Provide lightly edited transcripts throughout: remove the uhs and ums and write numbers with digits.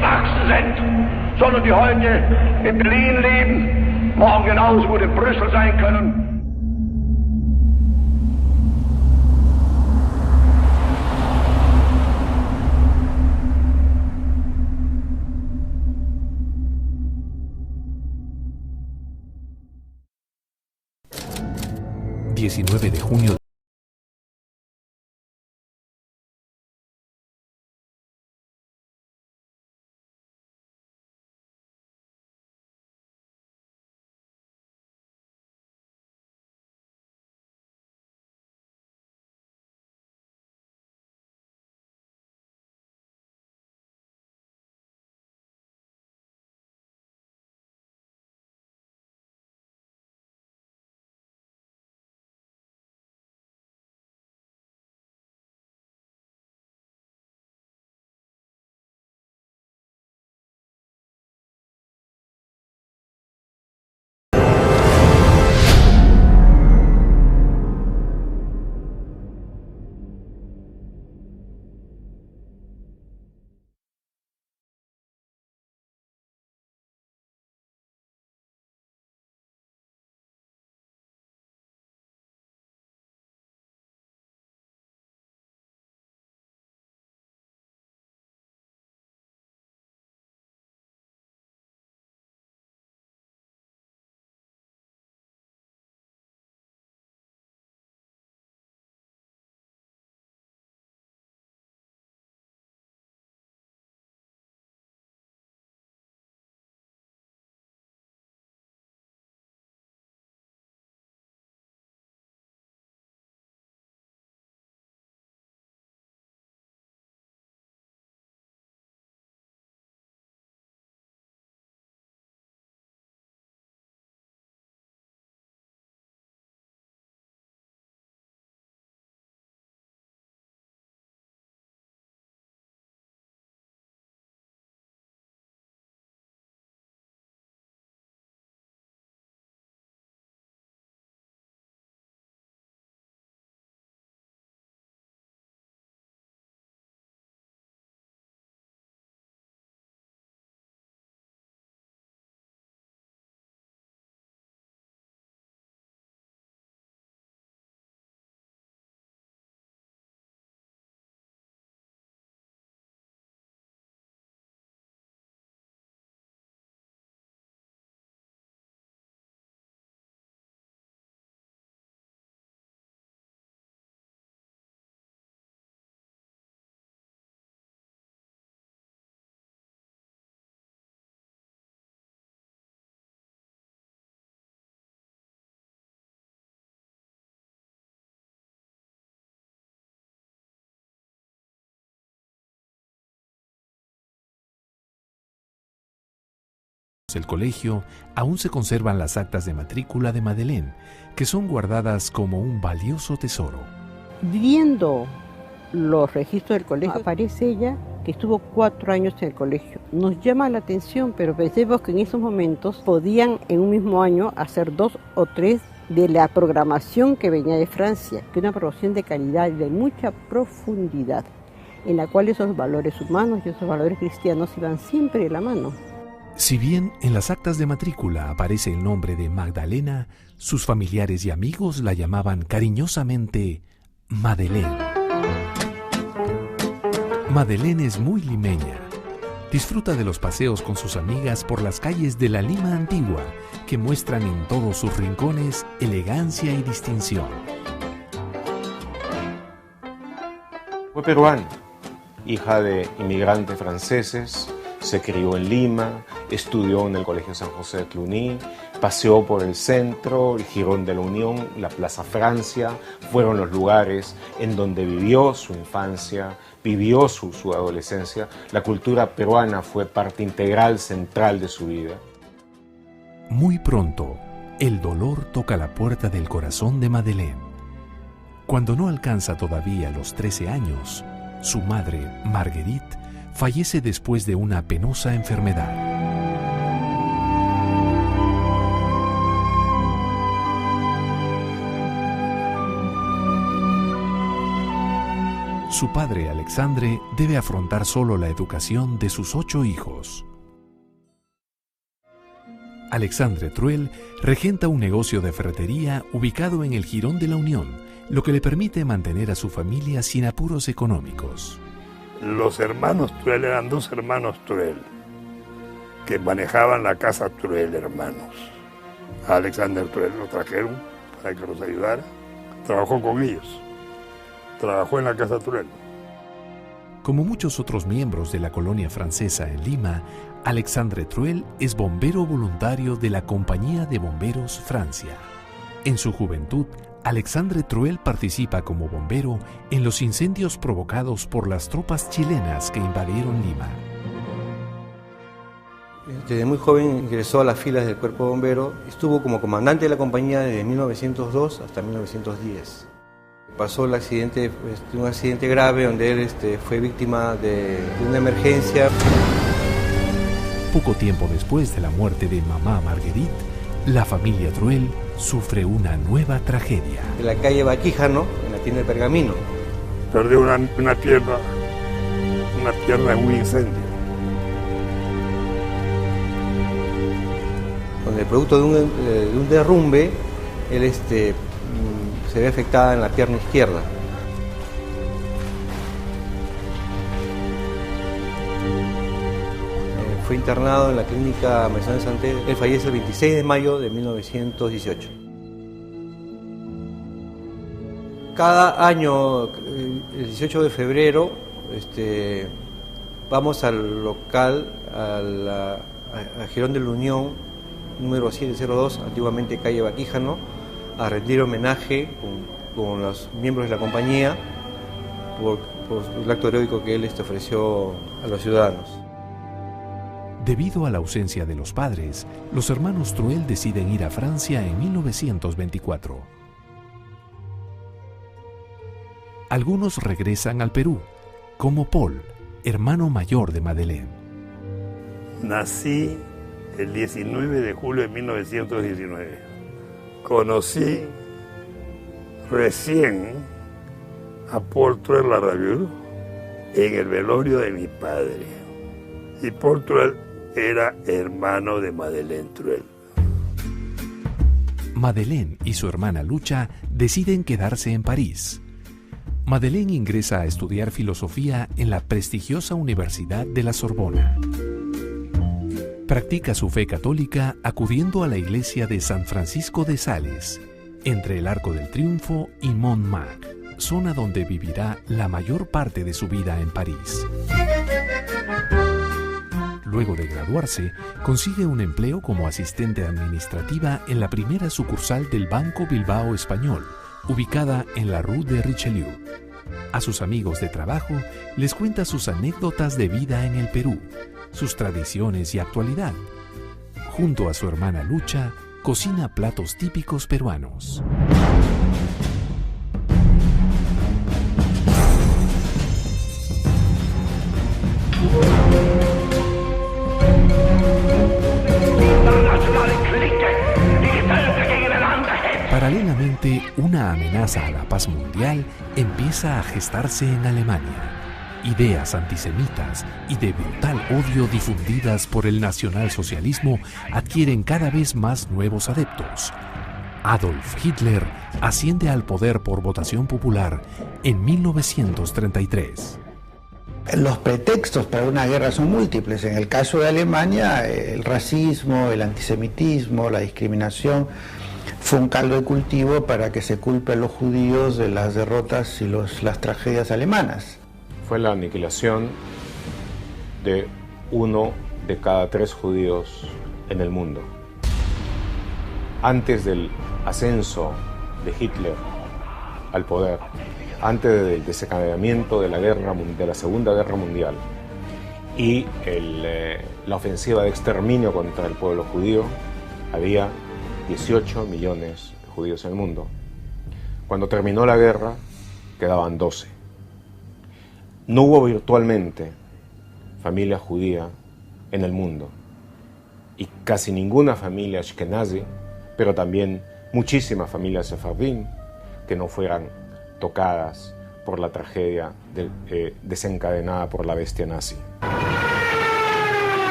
gewachsen sind, sondern die heute in Berlin leben, morgen genauso gut in Brüssel sein können. ...19 de junio... el colegio, aún se conservan las actas de matrícula de Madeleine, que son guardadas como un valioso tesoro. Viendo los registros del colegio, aparece ella que estuvo 4 años en el colegio. Nos llama la atención, pero pensemos que en esos momentos podían en un mismo año hacer 2 o 3 de la programación que venía de Francia, que es una programación de calidad y de mucha profundidad, en la cual esos valores humanos y esos valores cristianos iban siempre de la mano. Si bien en las actas de matrícula aparece el nombre de Magdalena, sus familiares y amigos la llamaban cariñosamente Madeleine. Madeleine es muy limeña. Disfruta de los paseos con sus amigas por las calles de la Lima antigua, que muestran en todos sus rincones elegancia y distinción. Fue peruana, hija de inmigrantes franceses. Se crió en Lima, estudió en el Colegio San José de Cluny, paseó por el centro, el Jirón de la Unión, la Plaza Francia. Fueron los lugares en donde vivió su infancia, vivió su adolescencia. La cultura peruana fue parte integral, central de su vida. Muy pronto, el dolor toca la puerta del corazón de Madeleine. Cuando no alcanza todavía los 13 años, su madre, Marguerite, fallece después de una penosa enfermedad. Su padre, Alexandre, debe afrontar solo la educación de sus 8 hijos. Alexandre Truel regenta un negocio de ferretería ubicado en el Jirón de la Unión, lo que le permite mantener a su familia sin apuros económicos. Los hermanos Truel eran 2 hermanos Truel que manejaban la casa Truel, hermanos. A Alexander Truel lo trajeron para que los ayudara. Trabajó con ellos. Trabajó en la casa Truel. Como muchos otros miembros de la colonia francesa en Lima, Alexandre Truel es bombero voluntario de la Compañía de Bomberos Francia. En su juventud, Alexandre Truel participa como bombero en los incendios provocados por las tropas chilenas que invadieron Lima. Desde muy joven ingresó a las filas del cuerpo bombero, estuvo como comandante de la compañía desde 1902 hasta 1910. Pasó un accidente grave donde él fue víctima de una emergencia. Poco tiempo después de la muerte de mamá Marguerite, la familia Truel sufre una nueva tragedia. En la calle Baquíjano, en la tienda de Pergamino. Perdió una pierna en un incendio. Donde producto de un derrumbe, él se ve afectada en la pierna izquierda. Fue internado en la clínica Maison de Santé. Él fallece el 26 de mayo de 1918. Cada año, el 18 de febrero, vamos al local, a Jirón de la Unión, número 702, antiguamente calle Baquíjano, a rendir homenaje con los miembros de la compañía por el acto heroico que él ofreció a los ciudadanos. Debido a la ausencia de los padres, los hermanos Truel deciden ir a Francia en 1924. Algunos regresan al Perú, como Paul, hermano mayor de Madeleine. Nací el 19 de julio de 1919. Conocí recién a Paul Truel Larrabure en el velorio de mi padre. Y Paul Truel era hermano de Madeleine Truel. Madeleine y su hermana Lucha deciden quedarse en París. Madeleine ingresa a estudiar filosofía en la prestigiosa Universidad de la Sorbona. Practica su fe católica acudiendo a la iglesia de San Francisco de Sales, entre el Arco del Triunfo y Montmartre, zona donde vivirá la mayor parte de su vida en París. Luego de graduarse, consigue un empleo como asistente administrativa en la primera sucursal del Banco Bilbao Español, ubicada en la Rue de Richelieu. A sus amigos de trabajo les cuenta sus anécdotas de vida en el Perú, sus tradiciones y actualidad. Junto a su hermana Lucha, cocina platos típicos peruanos. Paralelamente, una amenaza a la paz mundial empieza a gestarse en Alemania. Ideas antisemitas y de brutal odio difundidas por el nacionalsocialismo adquieren cada vez más nuevos adeptos. Adolf Hitler asciende al poder por votación popular en 1933. Los pretextos para una guerra son múltiples. En el caso de Alemania, el racismo, el antisemitismo, la discriminación fue un caldo de cultivo para que se culpe a los judíos de las derrotas y las tragedias alemanas. Fue la aniquilación de 1 de cada 3 judíos en el mundo. Antes del ascenso de Hitler al poder, antes del desencadenamiento de la Segunda Guerra Mundial y la ofensiva de exterminio contra el pueblo judío, había 18 millones de judíos en el mundo. Cuando terminó la guerra, quedaban 12. No hubo virtualmente familia judía en el mundo y casi ninguna familia ashkenazi, pero también muchísimas familias sefardín que no fueran tocadas por la tragedia desencadenada por la bestia nazi.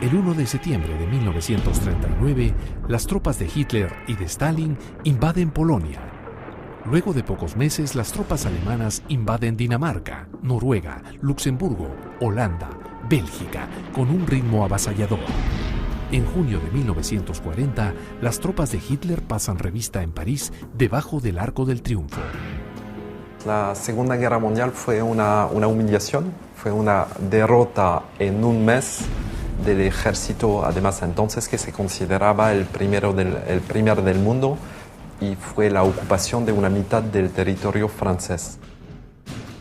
El 1 de septiembre de 1939, las tropas de Hitler y de Stalin invaden Polonia. Luego de pocos meses, las tropas alemanas invaden Dinamarca, Noruega, Luxemburgo, Holanda, Bélgica, con un ritmo avasallador. En junio de 1940, las tropas de Hitler pasan revista en París debajo del Arco del Triunfo. La Segunda Guerra Mundial fue una humillación, fue una derrota en un mes del ejército, además entonces que se consideraba el primer del mundo, y fue la ocupación de una mitad del territorio francés.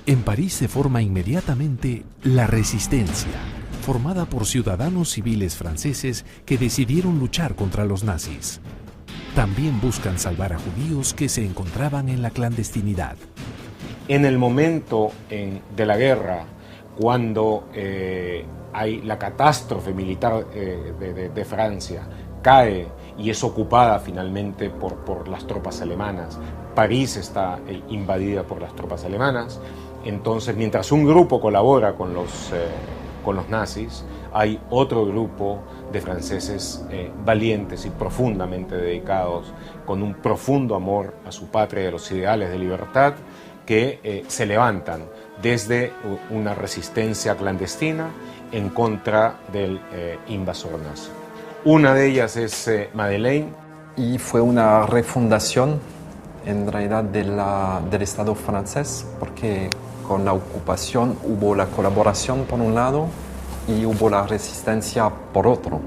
En París se forma inmediatamente la Resistencia, formada por ciudadanos civiles franceses que decidieron luchar contra los nazis. También buscan salvar a judíos que se encontraban en la clandestinidad. En el momento de la guerra, cuando hay la catástrofe militar de Francia, cae y es ocupada finalmente por las tropas alemanas. París está invadida por las tropas alemanas. Entonces, mientras un grupo colabora con los nazis, hay otro grupo de franceses valientes y profundamente dedicados, con un profundo amor a su patria y a los ideales de libertad, que se levantan desde una resistencia clandestina en contra del invasor nazi. Una de ellas es Madeleine. Y fue una refundación en realidad del Estado francés, porque con la ocupación hubo la colaboración por un lado y hubo la resistencia por otro,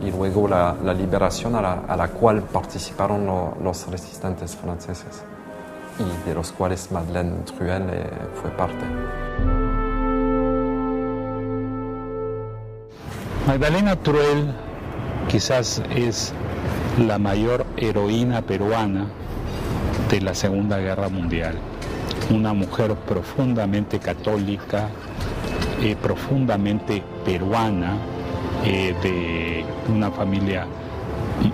y luego la liberación a la cual participaron los resistentes franceses, y de los cuales Madeleine Truel fue parte. Magdalena Truel quizás es la mayor heroína peruana de la Segunda Guerra Mundial. Una mujer profundamente católica, profundamente peruana, de una familia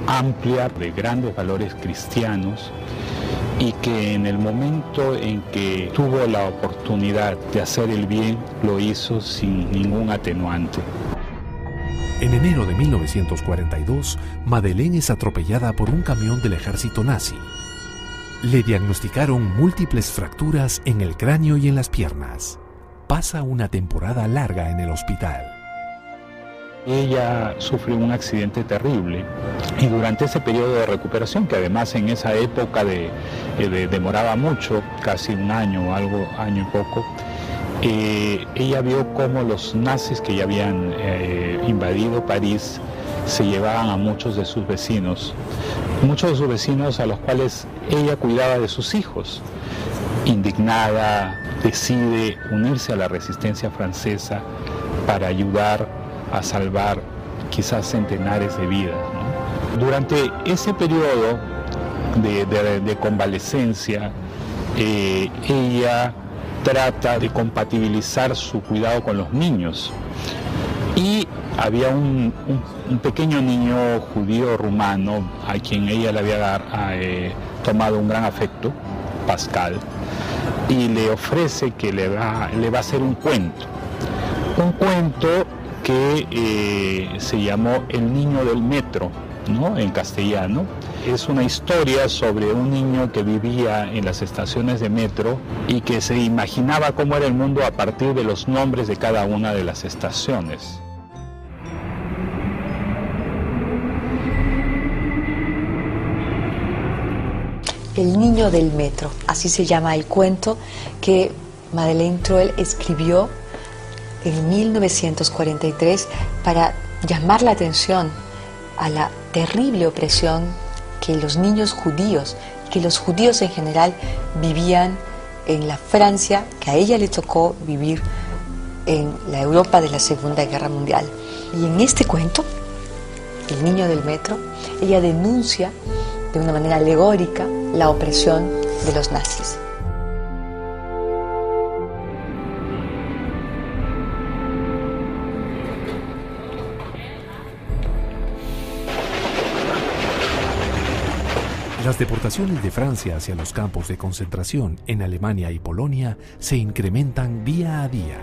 amplia, de grandes valores cristianos, y que en el momento en que tuvo la oportunidad de hacer el bien, lo hizo sin ningún atenuante. En enero de 1942, Madeleine es atropellada por un camión del ejército nazi. Le diagnosticaron múltiples fracturas en el cráneo y en las piernas. Pasa una temporada larga en el hospital. Ella sufre un accidente terrible y durante ese periodo de recuperación, que además en esa época demoraba mucho, casi un año, año y poco, ella vio cómo los nazis que ya habían invadido París se llevaban a muchos de sus vecinos a los cuales ella cuidaba de sus hijos. Indignada, decide unirse a la resistencia francesa para ayudar a salvar quizás centenares de vidas, ¿no? Durante ese periodo de convalecencia, ella trata de compatibilizar su cuidado con los niños. Y había un pequeño niño judío rumano a quien ella le había tomado un gran afecto, Pascal, y le ofrece que le va a hacer un cuento que se llamó El niño del metro, ¿no?, en castellano. Es una historia sobre un niño que vivía en las estaciones de metro y que se imaginaba cómo era el mundo a partir de los nombres de cada una de las estaciones. El niño del metro, así se llama el cuento que Madeleine Truel escribió en 1943 para llamar la atención a la terrible opresión que los niños judíos, que los judíos en general vivían en la Francia, que a ella le tocó vivir en la Europa de la Segunda Guerra Mundial. Y en este cuento, El niño del metro, ella denuncia de una manera alegórica la opresión de los nazis. Las deportaciones de Francia hacia los campos de concentración en Alemania y Polonia se incrementan día a día.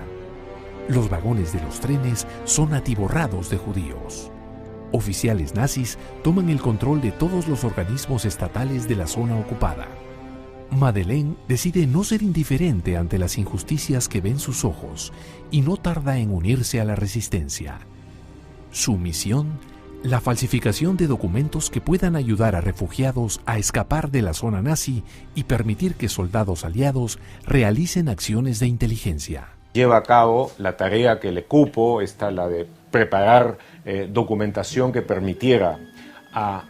Los vagones de los trenes son atiborrados de judíos. Oficiales nazis toman el control de todos los organismos estatales de la zona ocupada. Madeleine decide no ser indiferente ante las injusticias que ven sus ojos y no tarda en unirse a la resistencia. Su misión: la falsificación de documentos que puedan ayudar a refugiados a escapar de la zona nazi y permitir que soldados aliados realicen acciones de inteligencia. Lleva a cabo la tarea que le cupo, la de preparar documentación que permitiera a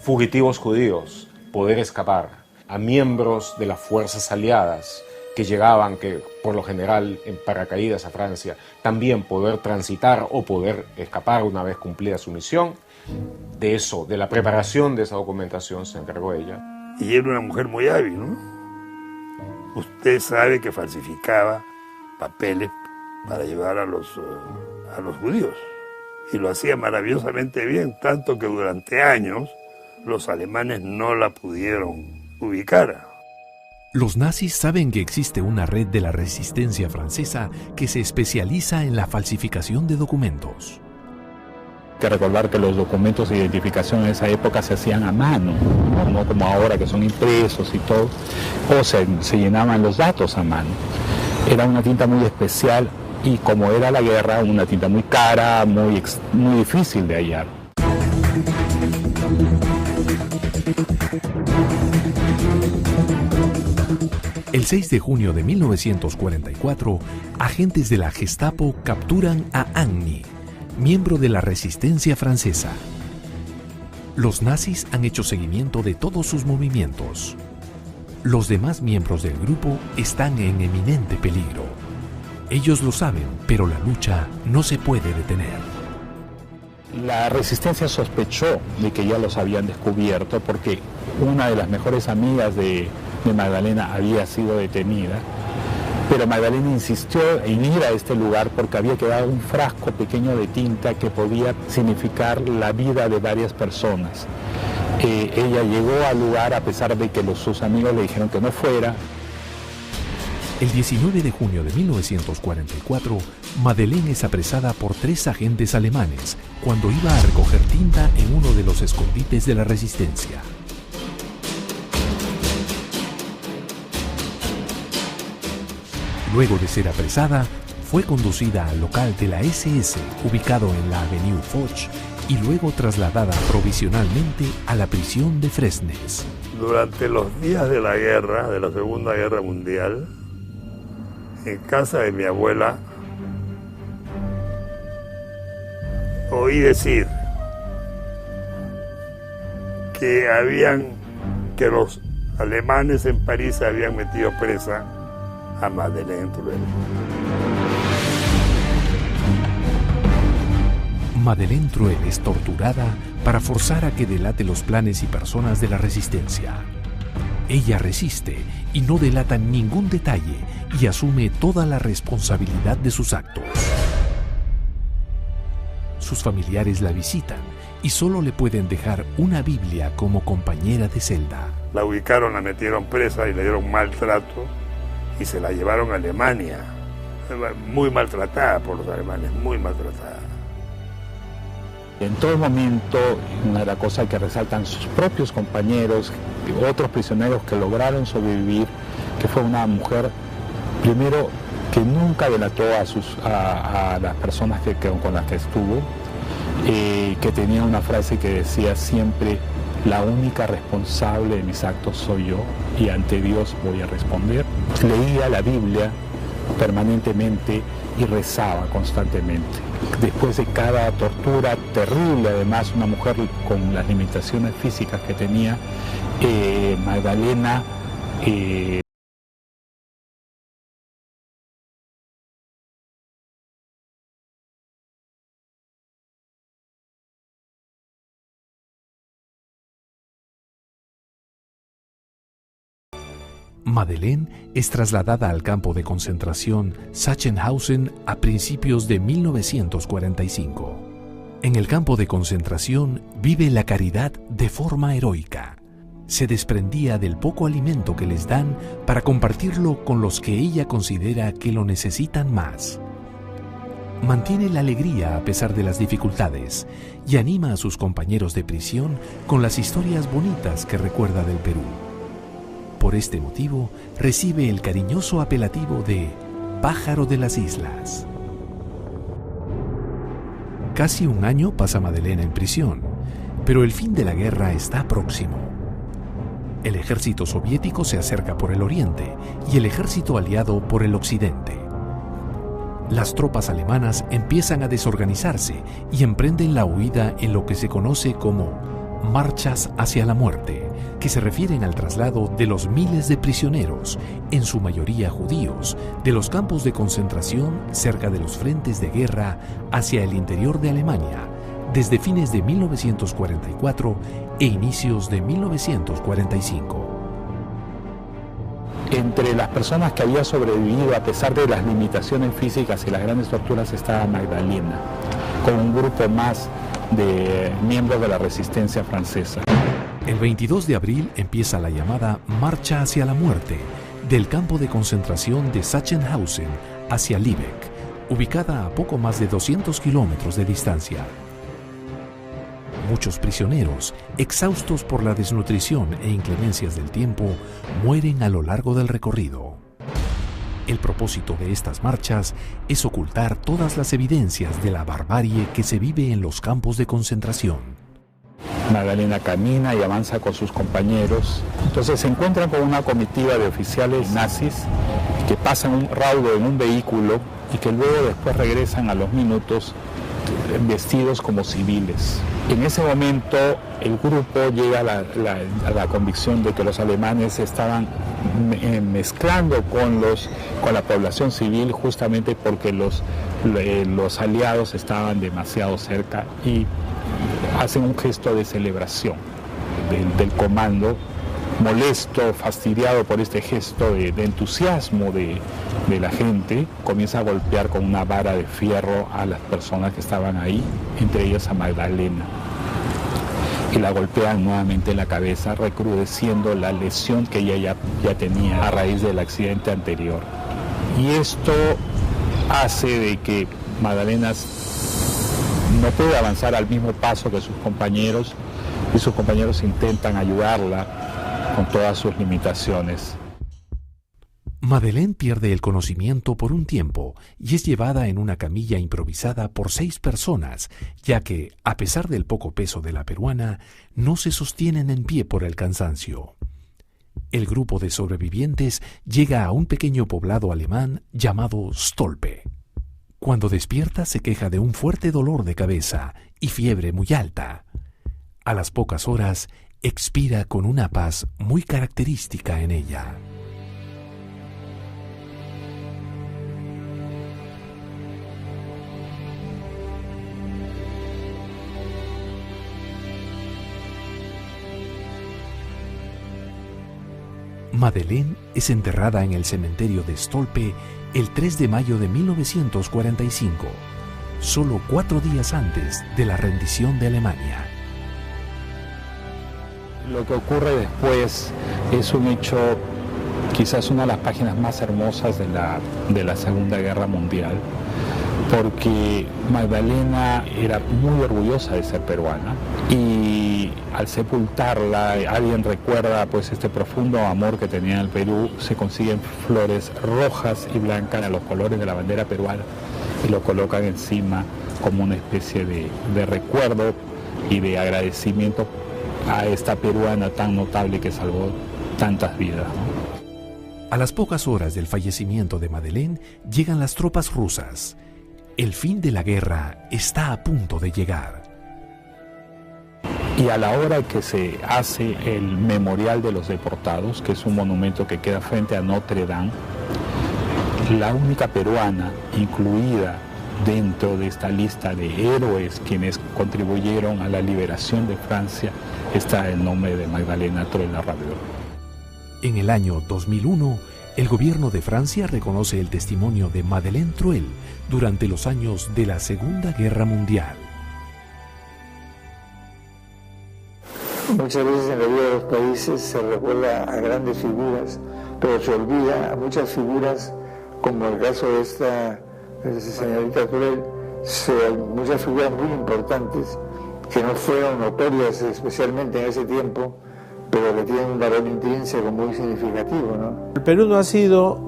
fugitivos judíos poder escapar, a miembros de las fuerzas aliadas que llegaban, que por lo general en paracaídas a Francia, también poder transitar o poder escapar una vez cumplida su misión. De eso, de la preparación de esa documentación se encargó ella. Y era una mujer muy hábil, ¿no? Usted sabe que falsificaba papeles para llevar a los judíos. Y lo hacía maravillosamente bien, tanto que durante años los alemanes no la pudieron ubicar. Los nazis saben que existe una red de la resistencia francesa que se especializa en la falsificación de documentos. Hay que recordar que los documentos de identificación en esa época se hacían a mano, no como ahora que son impresos y todo, o se llenaban los datos a mano. Era una tinta muy especial y, como era la guerra, una tinta muy cara, muy difícil de hallar. El 6 de junio de 1944, agentes de la Gestapo capturan a Agni, miembro de la resistencia francesa. Los nazis han hecho seguimiento de todos sus movimientos. Los demás miembros del grupo están en eminente peligro. Ellos lo saben, pero la lucha no se puede detener. La resistencia sospechó de que ya los habían descubierto porque una de las mejores amigas de Magdalena había sido detenida, pero Magdalena insistió en ir a este lugar porque había quedado un frasco pequeño de tinta que podía significar la vida de varias personas. Ella llegó al lugar a pesar de que sus amigos le dijeron que no fuera. El 19 de junio de 1944, Madeleine es apresada por 3 agentes alemanes cuando iba a recoger tinta en uno de los escondites de la resistencia. Luego de ser apresada, fue conducida al local de la SS, ubicado en la Avenue Foch, y luego trasladada provisionalmente a la prisión de Fresnes. Durante los días de la guerra, de la Segunda Guerra Mundial, en casa de mi abuela, oí decir que los alemanes en París habían metido presa a Madeleine Truel. Madeleine Truel es torturada para forzar a que delate los planes y personas de la resistencia. Ella resiste y no delata ningún detalle y asume toda la responsabilidad de sus actos. Sus familiares la visitan y solo le pueden dejar una Biblia como compañera de celda. La ubicaron, la metieron presa y le dieron maltrato y se la llevaron a Alemania. Muy maltratada por los alemanes, muy maltratada. En todo momento, una de las cosas que resaltan sus propios compañeros, otros prisioneros que lograron sobrevivir, que fue una mujer, primero, que nunca delató a las personas con las que estuvo, que tenía una frase que decía siempre: la única responsable de mis actos soy yo y ante Dios voy a responder. Leía la Biblia permanentemente y rezaba constantemente. Después de cada tortura terrible, además una mujer con las limitaciones físicas que tenía, Magdalena Madeleine es trasladada al campo de concentración Sachsenhausen a principios de 1945. En el campo de concentración vive la caridad de forma heroica. se desprendía del poco alimento que les dan para compartirlo con los que ella considera que lo necesitan más. Mantiene la alegría a pesar de las dificultades y anima a sus compañeros de prisión con las historias bonitas que recuerda del Perú. Por este motivo, recibe el cariñoso apelativo de Pájaro de las Islas. Casi un año pasa Madeleine en prisión, pero el fin de la guerra está próximo. El ejército soviético se acerca por el oriente y el ejército aliado por el occidente. Las tropas alemanas empiezan a desorganizarse y emprenden la huida en lo que se conoce como marchas hacia la muerte, que se refieren al traslado de los miles de prisioneros, en su mayoría judíos, de los campos de concentración cerca de los frentes de guerra hacia el interior de Alemania, desde fines de 1944 e inicios de 1945. Entre las personas que había sobrevivido a pesar de las limitaciones físicas y las grandes torturas estaba Magdalena, con un grupo más de miembros de la resistencia francesa. El 22 de abril empieza la llamada Marcha hacia la Muerte del campo de concentración de Sachsenhausen hacia Lübeck, ubicada a poco más de 200 kilómetros de distancia. Muchos prisioneros, exhaustos por la desnutrición e inclemencias del tiempo, mueren a lo largo del recorrido. El propósito de estas marchas es ocultar todas las evidencias de la barbarie que se vive en los campos de concentración. Magdalena camina y avanza con sus compañeros. Entonces se encuentran con una comitiva de oficiales nazis que pasan un raudo en un vehículo y que luego después regresan a los minutos vestidos como civiles. En ese momento el grupo llega a la convicción de que los alemanes estaban mezclando con la población civil, justamente porque los aliados estaban demasiado cerca, y hacen un gesto de celebración del comando, molesto, fastidiado por este gesto de entusiasmo de la gente. Comienza a golpear con una vara de fierro a las personas que estaban ahí, entre ellas a Magdalena, y la golpean nuevamente en la cabeza, recrudeciendo la lesión que ella ya tenía a raíz del accidente anterior. Y esto hace de que Magdalena no puede avanzar al mismo paso que sus compañeros, y sus compañeros intentan ayudarla con todas sus limitaciones. Madeleine pierde el conocimiento por un tiempo y es llevada en una camilla improvisada por 6 personas, ya que, a pesar del poco peso de la peruana, no se sostienen en pie por el cansancio. El grupo de sobrevivientes llega a un pequeño poblado alemán llamado Stolpe. Cuando despierta se queja de un fuerte dolor de cabeza y fiebre muy alta. A las pocas horas expira con una paz muy característica en ella. Madeleine es enterrada en el cementerio de Stolpe el 3 de mayo de 1945, solo 4 días antes de la rendición de Alemania. Lo que ocurre después es un hecho, quizás una de las páginas más hermosas de la Segunda Guerra Mundial, porque Magdalena era muy orgullosa de ser peruana, y al sepultarla alguien recuerda pues este profundo amor que tenía el Perú. Se consiguen flores rojas y blancas a los colores de la bandera peruana y lo colocan encima como una especie de recuerdo y de agradecimiento a esta peruana tan notable que salvó tantas vidas, ¿no? A las pocas horas del fallecimiento de Madeleine llegan las tropas rusas. El fin de la guerra está a punto de llegar. Y a la hora que se hace el Memorial de los Deportados, que es un monumento que queda frente a Notre Dame, la única peruana incluida dentro de esta lista de héroes quienes contribuyeron a la liberación de Francia está el nombre de Magdalena Truel-Larrabeur. En el año 2001, el gobierno de Francia reconoce el testimonio de Madeleine Truel durante los años de la Segunda Guerra Mundial. Muchas veces en la vida de los países se recuerda a grandes figuras, pero se olvida a muchas figuras, como el caso de esta señorita Truell, muchas figuras muy importantes que no fueron notorias especialmente en ese tiempo, pero que tienen un valor intrínseco muy significativo, ¿no? El Perú no ha sido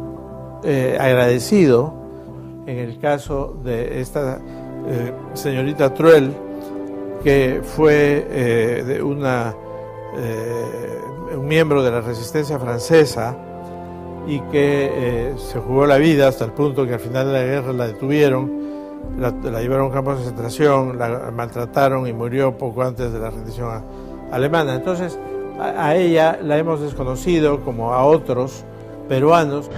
agradecido en el caso de esta señorita Truell, que fue un miembro de la resistencia francesa y que se jugó la vida hasta el punto que al final de la guerra la detuvieron, la llevaron a un campo de concentración, la maltrataron y murió poco antes de la rendición alemana. Entonces, a ella la hemos desconocido, como a otros peruanos.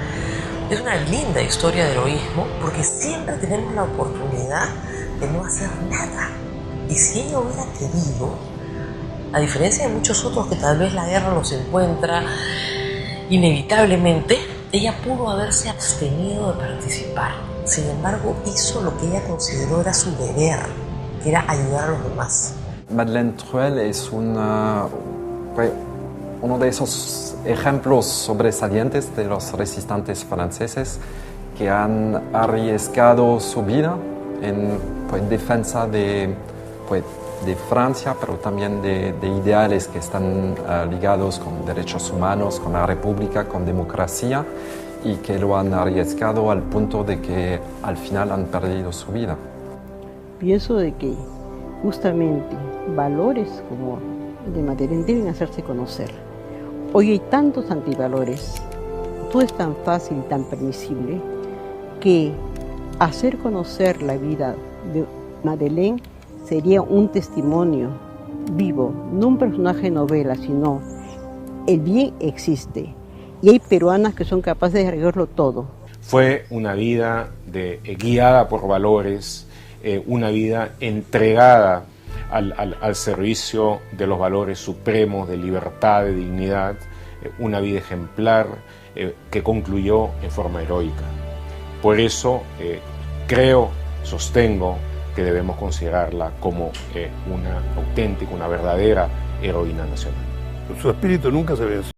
Es una linda historia de heroísmo porque siempre tenemos la oportunidad de no hacer nada. Y si ella hubiera querido, a diferencia de muchos otros que tal vez la guerra los encuentra inevitablemente, ella pudo haberse abstenido de participar. Sin embargo, hizo lo que ella consideró era su deber, que era ayudar a los demás. Madeleine Truell es uno de esos ejemplos sobresalientes de los resistentes franceses que han arriesgado su vida en defensa de Francia, pero también de ideales que están ligados con derechos humanos, con la república, con democracia, y que lo han arriesgado al punto de que al final han perdido su vida. Pienso de que justamente valores como el de Madeleine deben hacerse conocer. Hoy hay tantos antivalores, todo es tan fácil y tan permisible, que hacer conocer la vida de Madeleine sería un testimonio vivo, no un personaje de novela, sino el bien existe y hay peruanas que son capaces de arriesgarlo todo. Fue una vida guiada por valores, una vida entregada al servicio de los valores supremos de libertad, de dignidad, una vida ejemplar que concluyó en forma heroica. Por eso sostengo que debemos considerarla como una auténtica, una verdadera heroína nacional. Su espíritu nunca se venció.